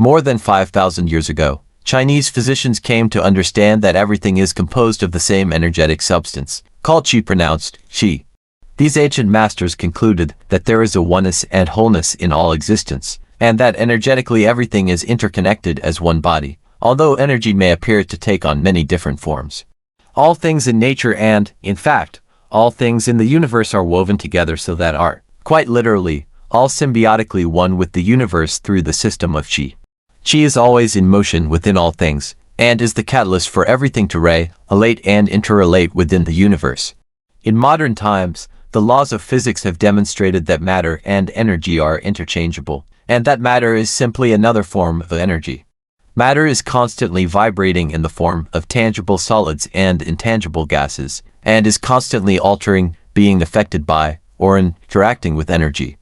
More than 5,000 years ago, Chinese physicians came to understand that everything is composed of the same energetic substance, called qi, pronounced qi. These ancient masters concluded that there is a oneness and wholeness in all existence, and that energetically everything is interconnected as one body, although energy may appear to take on many different forms. All things in nature and, in fact, all things in the universe are woven together so that are, quite literally, all symbiotically one with the universe through the system of qi. Qi is always in motion within all things, and is the catalyst for everything to relate and interrelate within the universe. In modern times, the laws of physics have demonstrated that matter and energy are interchangeable, and that matter is simply another form of energy. Matter is constantly vibrating in the form of tangible solids and intangible gases, and is constantly altering, being affected by, or interacting with energy.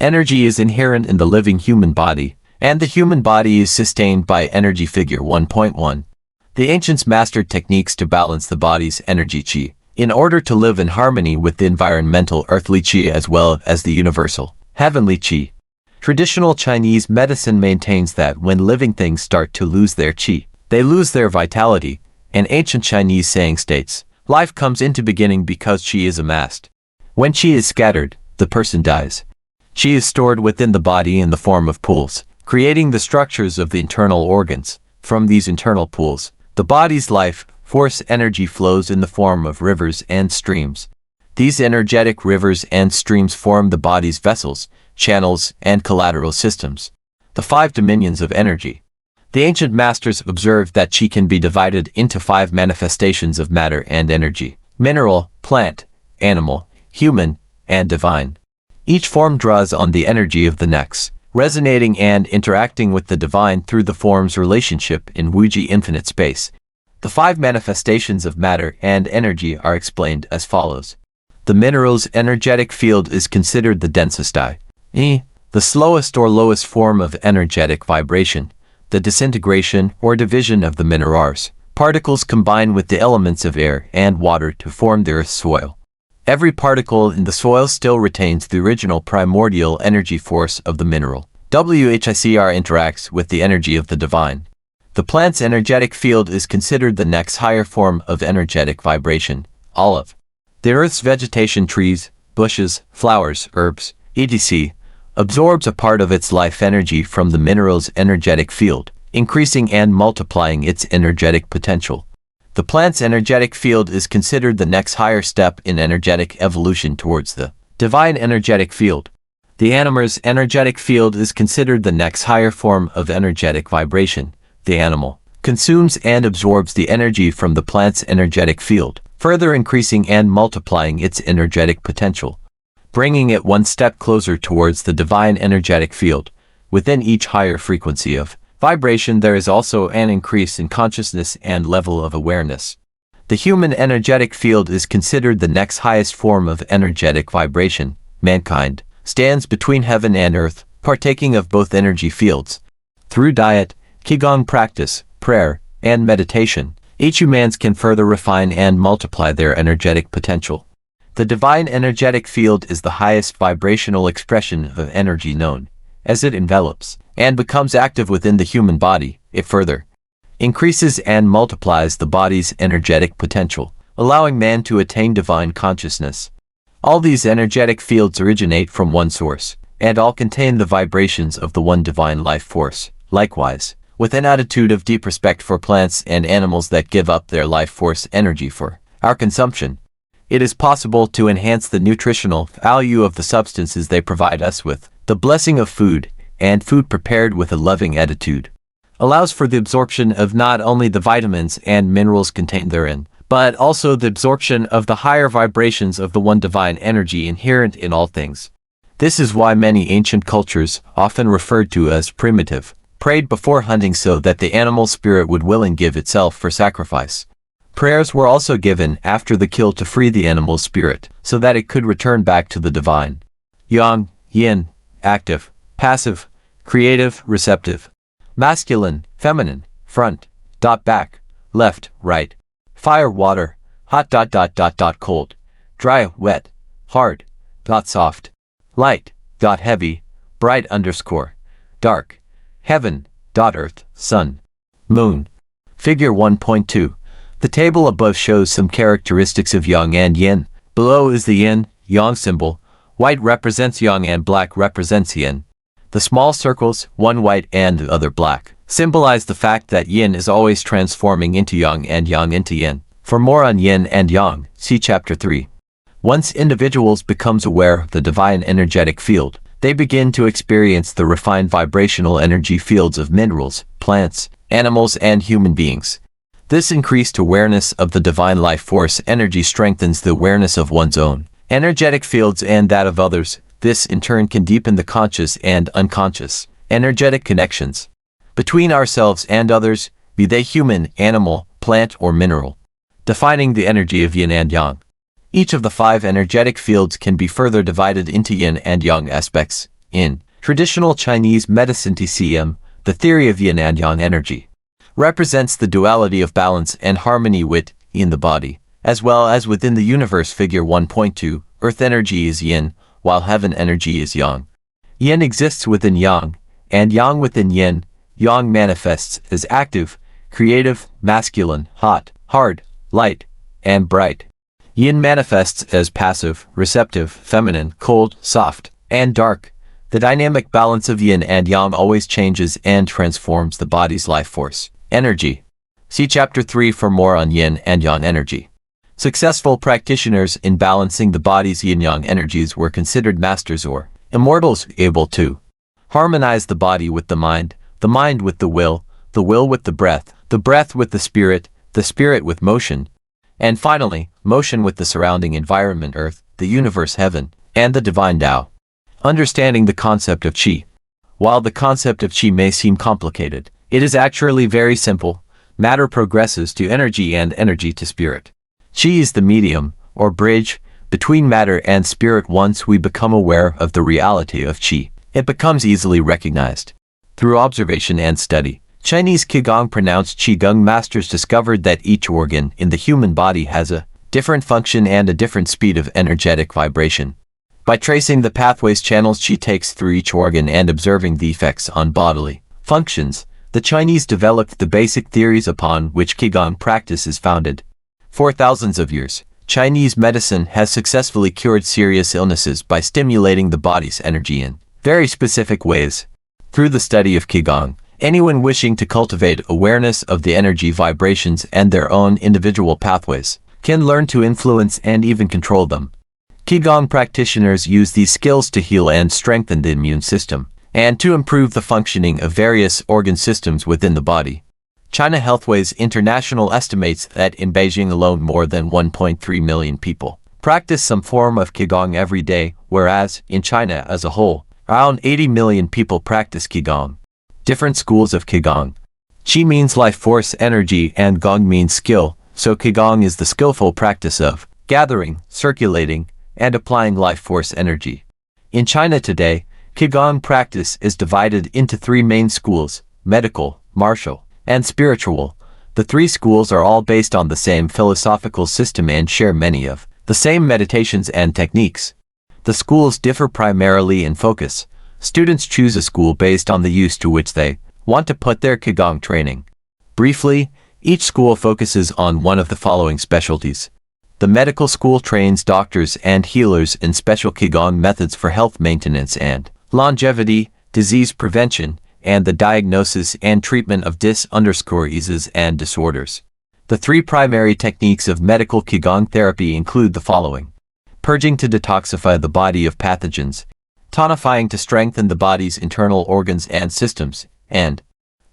Energy is inherent in the living human body, and the human body is sustained by energy. Figure 1.1. The ancients mastered techniques to balance the body's energy qi, in order to live in harmony with the environmental earthly qi as well as the universal, heavenly qi. Traditional Chinese medicine maintains that when living things start to lose their qi, they lose their vitality. An ancient Chinese saying states, life comes into beginning because qi is amassed. When qi is scattered, the person dies. Qi is stored within the body in the form of pools, creating the structures of the internal organs. From these internal pools, the body's life force energy flows in the form of rivers and streams. These energetic rivers and streams form the body's vessels, channels, and collateral systems, the 5 dominions of energy. The ancient masters observed that qi can be divided into 5 manifestations of matter and energy: mineral, plant, animal, human, and divine. Each form draws on the energy of the next, resonating and interacting with the divine through the form's relationship in Wuji infinite space. The 5 manifestations of matter and energy are explained as follows. The mineral's energetic field is considered the densest i.e., the slowest or lowest form of energetic vibration. The disintegration or division of the minerals particles combine with the elements of air and water to form the Earth's soil. Every particle in the soil still retains the original primordial energy force of the mineral. WHICR interacts with the energy of the divine. The plant's energetic field is considered the next higher form of energetic vibration, olive. The Earth's vegetation, trees, bushes, flowers, herbs, etc., absorbs a part of its life energy from the mineral's energetic field, increasing and multiplying its energetic potential. The plant's energetic field is considered the next higher step in energetic evolution towards the divine energetic field. The animal's energetic field is considered the next higher form of energetic vibration. The animal consumes and absorbs the energy from the plant's energetic field, further increasing and multiplying its energetic potential, bringing it one step closer towards the divine energetic field. Within each higher frequency of vibration there is also an increase in consciousness and level of awareness. The human energetic field is considered the next highest form of energetic vibration. Mankind stands between heaven and earth, partaking of both energy fields. Through diet, Qigong practice, prayer, and meditation, each humans can further refine and multiply their energetic potential. The divine energetic field is the highest vibrational expression of energy known. As it envelops and becomes active within the human body, it further increases and multiplies the body's energetic potential, allowing man to attain divine consciousness. All these energetic fields originate from one source, and all contain the vibrations of the one divine life force. Likewise, with an attitude of deep respect for plants and animals that give up their life force energy for our consumption, it is possible to enhance the nutritional value of the substances they provide us with. The blessing of food, and food prepared with a loving attitude, allows for the absorption of not only the vitamins and minerals contained therein, but also the absorption of the higher vibrations of the one divine energy inherent in all things. This is why many ancient cultures, often referred to as primitive, prayed before hunting so that the animal spirit would willingly give itself for sacrifice. Prayers were also given after the kill to free the animal spirit, so that it could return back to the divine. Yang, yin, active, passive, creative, receptive. Masculine, feminine, front, back, left, right. Fire, water, hot, cold. Dry, wet, hard, soft. Light, heavy, bright, dark. Heaven, Earth, Sun, Moon. Figure 1.2. The table above shows some characteristics of Yang and Yin. Below is the Yin-Yang symbol. White represents Yang and black represents Yin. The small circles, one white and the other black, symbolize the fact that Yin is always transforming into Yang and Yang into Yin. For more on Yin and Yang, see Chapter 3. Once individuals becomes aware of the divine energetic field, they begin to experience the refined vibrational energy fields of minerals, plants, animals and human beings. This increased awareness of the divine life force energy strengthens the awareness of one's own energetic fields and that of others. This in turn can deepen the conscious and unconscious energetic connections between ourselves and others, be they human, animal, plant or mineral. Defining the energy of Yin and Yang. Each of the 5 energetic fields can be further divided into Yin and Yang aspects. In traditional Chinese medicine TCM, the theory of Yin and Yang energy represents the duality of balance and harmony within the body, as well as within the universe. Figure 1.2. Earth energy is Yin, while heaven energy is Yang. Yin exists within Yang, and Yang within Yin. Yang manifests as active, creative, masculine, hot, hard, light, and bright. Yin manifests as passive, receptive, feminine, cold, soft, and dark. The dynamic balance of Yin and Yang always changes and transforms the body's life force energy. See Chapter 3 for more on Yin and Yang energy. Successful practitioners in balancing the body's yin-yang energies were considered masters or immortals, able to harmonize the body with the mind with the will with the breath with the spirit with motion, and finally, motion with the surrounding environment, earth, the universe, heaven, and the divine Tao. Understanding the concept of Qi. While the concept of Qi may seem complicated, it is actually very simple. Matter progresses to energy and energy to spirit. Qi is the medium, or bridge, between matter and spirit. Once we become aware of the reality of Qi, it becomes easily recognized. Through observation and study, Chinese Qigong pronounced Qigong masters discovered that each organ in the human body has a different function and a different speed of energetic vibration. By tracing the pathways channels Qi takes through each organ and observing the effects on bodily functions, the Chinese developed the basic theories upon which Qigong practice is founded. For thousands of years, Chinese medicine has successfully cured serious illnesses by stimulating the body's energy in very specific ways. Through the study of Qigong, anyone wishing to cultivate awareness of the energy vibrations and their own individual pathways can learn to influence and even control them. Qigong practitioners use these skills to heal and strengthen the immune system, and to improve the functioning of various organ systems within the body. China Healthways International estimates that in Beijing alone more than 1.3 million people practice some form of Qigong every day, whereas, in China as a whole, around 80 million people practice Qigong. Different schools of Qigong. Qi means life force energy and Gong means skill, so Qigong is the skillful practice of gathering, circulating, and applying life force energy. In China today, Qigong practice is divided into 3 main schools: medical, martial, and spiritual. The 3 schools are all based on the same philosophical system and share many of the same meditations and techniques. The schools differ primarily in focus. Students choose a school based on the use to which they want to put their Qigong training. Briefly, each school focuses on one of the following specialties. The medical school trains doctors and healers in special Qigong methods for health maintenance and longevity, disease prevention, and the diagnosis and treatment of diseases and disorders. The 3 primary techniques of medical Qigong therapy include the following: purging to detoxify the body of pathogens, tonifying to strengthen the body's internal organs and systems, and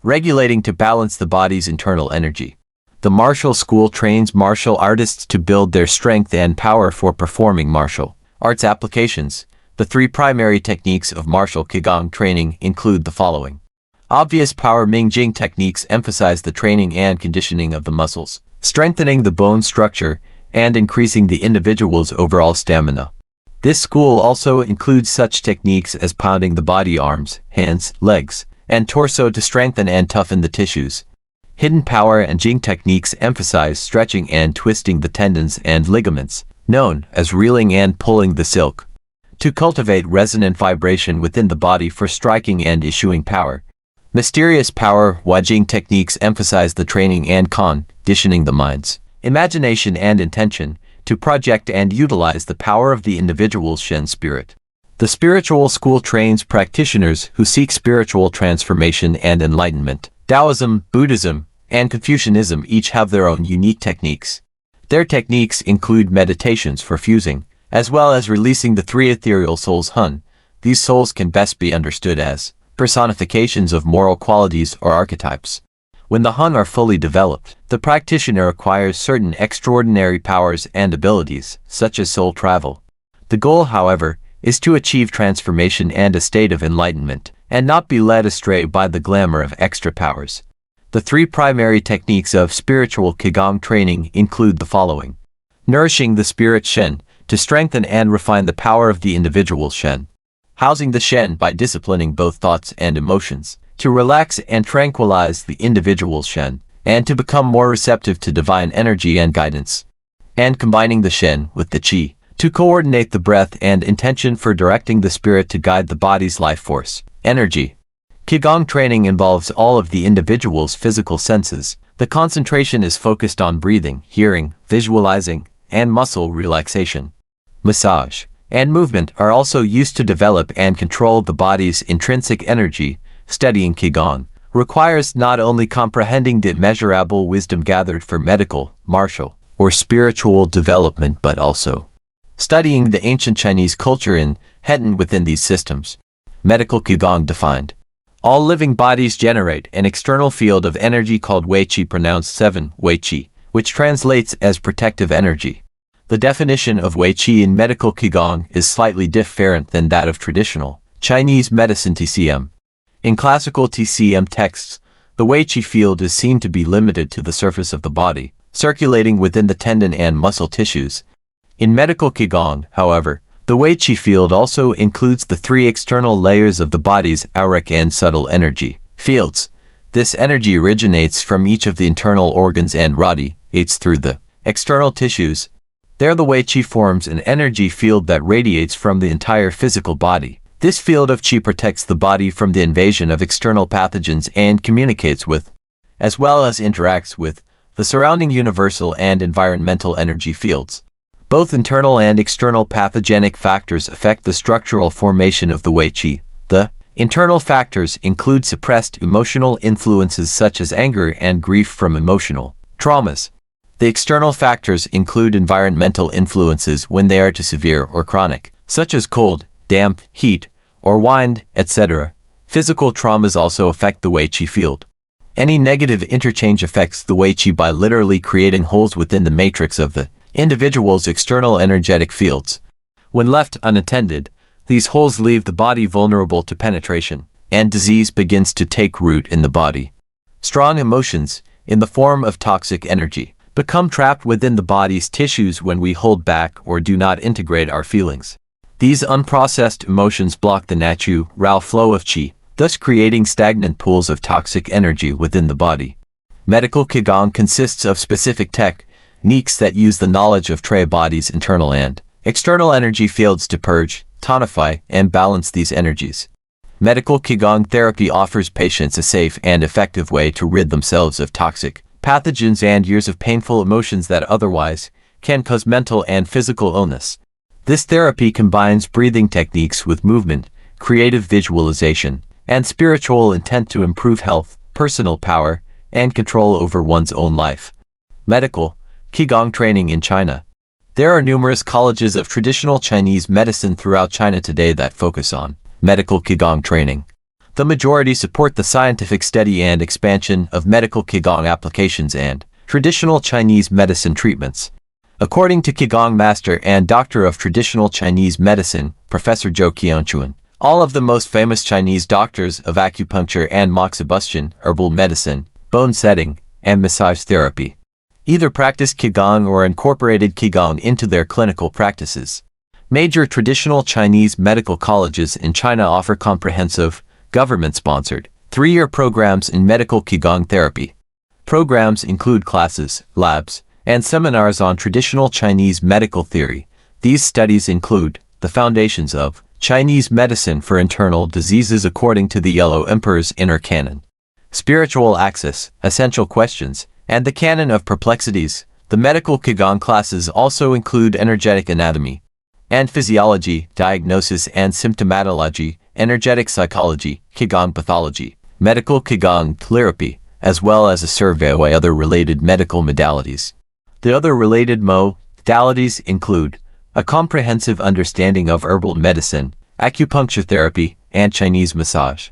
regulating to balance the body's internal energy. The martial school trains martial artists to build their strength and power for performing martial arts applications. The 3 primary techniques of martial Qigong training include the following. Obvious power Mingjing techniques emphasize the training and conditioning of the muscles, strengthening the bone structure, and increasing the individual's overall stamina. This school also includes such techniques as pounding the body, arms, hands, legs, and torso to strengthen and toughen the tissues. Hidden power and Jing techniques emphasize stretching and twisting the tendons and ligaments, known as reeling and pulling the silk, to cultivate resonant vibration within the body for striking and issuing power. Mysterious power. Qigong techniques emphasize the training and conditioning the mind's imagination and intention to project and utilize the power of the individual's Shen spirit. The spiritual school trains practitioners who seek spiritual transformation and enlightenment. Taoism, Buddhism, and Confucianism each have their own unique techniques. Their techniques include meditations for fusing, as well as releasing the three ethereal souls Hun. These souls can best be understood as personifications of moral qualities or archetypes. When the Hun are fully developed, the practitioner acquires certain extraordinary powers and abilities, such as soul travel. The goal, however, is to achieve transformation and a state of enlightenment, and not be led astray by the glamour of extra powers. The three primary techniques of spiritual Qigong training include the following. Nourishing the spirit Shen, to strengthen and refine the power of the individual Shen. Housing the Shen by disciplining both thoughts and emotions, to relax and tranquilize the individual Shen, and to become more receptive to divine energy and guidance. And combining the Shen with the Qi, to coordinate the breath and intention for directing the spirit to guide the body's life force, energy. Qigong training involves all of the individual's physical senses. The concentration is focused on breathing, hearing, visualizing, and muscle relaxation. Massage and movement are also used to develop and control the body's intrinsic energy. Studying Qigong requires not only comprehending the immeasurable wisdom gathered for medical, martial, or spiritual development but also studying the ancient Chinese culture and hidden within these systems. Medical Qigong defined. All living bodies generate an external field of energy called Wei Qi, pronounced 7, Wei Qi, which translates as protective energy. The definition of Wei Qi in medical Qigong is slightly different than that of traditional Chinese medicine TCM. In classical TCM texts, the Wei Qi field is seen to be limited to the surface of the body, circulating within the tendon and muscle tissues. In medical Qigong, however, the Wei Qi field also includes the three external layers of the body's auric and subtle energy fields. This energy originates from each of the internal organs and radiates through the external tissues. There the Wei Qi forms an energy field that radiates from the entire physical body. This field of Qi protects the body from the invasion of external pathogens and communicates with, as well as interacts with, the surrounding universal and environmental energy fields. Both internal and external pathogenic factors affect the structural formation of the Wei Qi. The internal factors include suppressed emotional influences such as anger and grief from emotional traumas. The external factors include environmental influences when they are too severe or chronic, such as cold, damp, heat, or wind, etc. Physical traumas also affect the Wei Qi field. Any negative interchange affects the Wei Qi by literally creating holes within the matrix of the individual's external energetic fields. When left unattended, these holes leave the body vulnerable to penetration, and disease begins to take root in the body. Strong emotions, in the form of toxic energy, become trapped within the body's tissues when we hold back or do not integrate our feelings. These unprocessed emotions block the natural flow of Qi, thus creating stagnant pools of toxic energy within the body. Medical Qigong consists of specific techniques that use the knowledge of the body's internal and external energy fields to purge, tonify, and balance these energies. Medical Qigong therapy offers patients a safe and effective way to rid themselves of toxic pathogens and years of painful emotions that otherwise can cause mental and physical illness. This therapy combines breathing techniques with movement, creative visualization, and spiritual intent to improve health, personal power, and control over one's own life. Medical Qigong training in China. There are numerous colleges of traditional Chinese medicine throughout China today that focus on medical Qigong training. The majority support the scientific study and expansion of medical Qigong applications and traditional Chinese medicine treatments. According to Qigong master and doctor of traditional Chinese medicine, Professor Zhou Qianchuan, all of the most famous Chinese doctors of acupuncture and moxibustion, herbal medicine, bone setting, and massage therapy either practiced Qigong or incorporated Qigong into their clinical practices. Major traditional Chinese medical colleges in China offer comprehensive, government-sponsored, 3-year programs in medical Qigong therapy. Programs include classes, labs, and seminars on traditional Chinese medical theory. These studies include the foundations of Chinese medicine for internal diseases according to the Yellow Emperor's inner canon, spiritual axis, essential questions, and the canon of perplexities. The medical Qigong classes also include energetic anatomy and physiology, diagnosis and symptomatology, energetic psychology, Qigong pathology, medical Qigong therapy, as well as a survey of other related medical modalities. The other related modalities include a comprehensive understanding of herbal medicine, acupuncture therapy, and Chinese massage.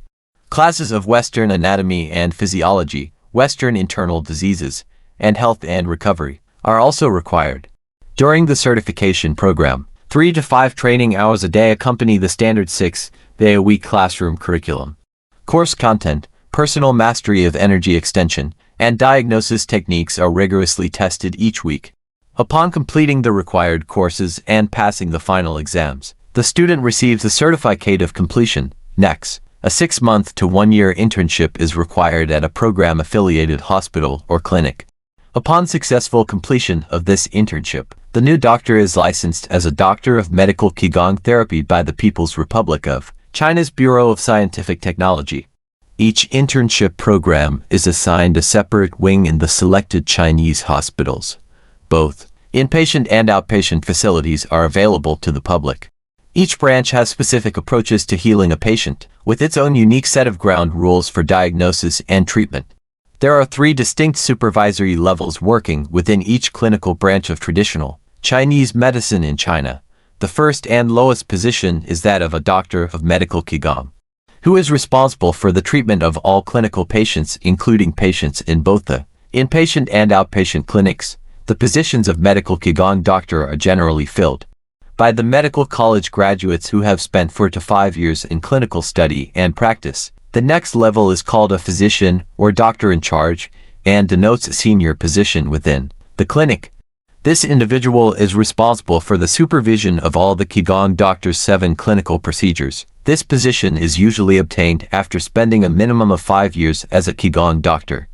Classes of Western anatomy and physiology, Western internal diseases, and health and recovery are also required. During the certification program, 3 to 5 training hours a day accompany the standard 6-day-a-week classroom curriculum. Course content, personal mastery of energy extension, and diagnosis techniques are rigorously tested each week. Upon completing the required courses and passing the final exams, the student receives a certificate of completion. Next, a 6-month to 1-year internship is required at a program-affiliated hospital or clinic. Upon successful completion of this internship, the new doctor is licensed as a Doctor of Medical Qigong Therapy by the People's Republic of China's Bureau of Scientific Technology. Each internship program is assigned a separate wing in the selected Chinese hospitals. Both inpatient and outpatient facilities are available to the public. Each branch has specific approaches to healing a patient, with its own unique set of ground rules for diagnosis and treatment. There are 3 distinct supervisory levels working within each clinical branch of traditional Chinese medicine in China. The first and lowest position is that of a Doctor of Medical Qigong, who is responsible for the treatment of all clinical patients, including patients in both the inpatient and outpatient clinics. The positions of Medical Qigong Doctor are generally filled by the medical college graduates who have spent 4 to 5 years in clinical study and practice. The next level is called a physician or doctor in charge and denotes a senior position within the clinic. This individual is responsible for the supervision of all the Qigong doctor's 7 clinical procedures. This position is usually obtained after spending a minimum of 5 years as a Qigong doctor.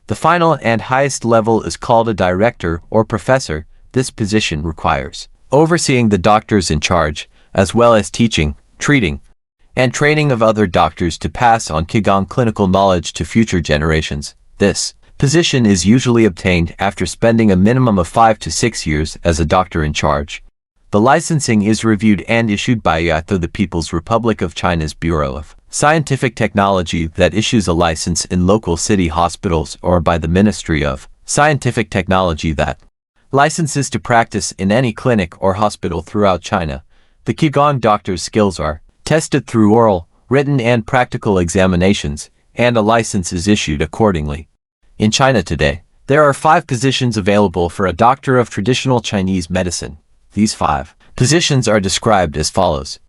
The final and highest level is called a director or professor. This position requires overseeing the doctors in charge, as well as teaching, treating, and training of other doctors to pass on Qigong clinical knowledge to future generations. This position is usually obtained after spending a minimum of 5 to 6 years as a doctor in charge. The licensing is reviewed and issued by either the People's Republic of China's Bureau of Scientific Technology that issues a license in local city hospitals, or by the Ministry of Scientific Technology that licenses to practice in any clinic or hospital throughout China. The Qigong doctor's skills are tested through oral, written and practical examinations, and a license is issued accordingly. In China today, there are 5 positions available for a doctor of traditional Chinese medicine. These 5 positions are described as follows.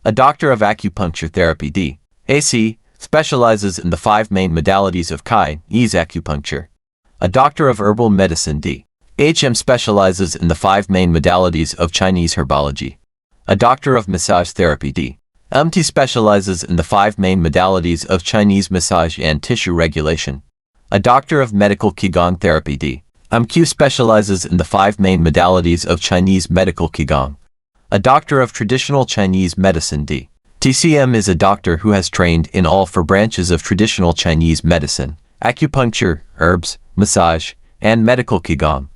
A doctor of acupuncture therapy D.A.C. specializes in the 5 main modalities of Chinese acupuncture. A doctor of herbal medicine D.H.M. specializes in the 5 main modalities of Chinese herbology. A doctor of massage therapy D.M.T. specializes in the 5 main modalities of Chinese massage and tissue regulation. A doctor of medical Qigong therapy D.M.Q. specializes in the 5 main modalities of Chinese medical Qigong. A doctor of traditional Chinese medicine D.T.C.M. is a doctor who has trained in all 4 branches of traditional Chinese medicine: acupuncture, herbs, massage, and medical Qigong.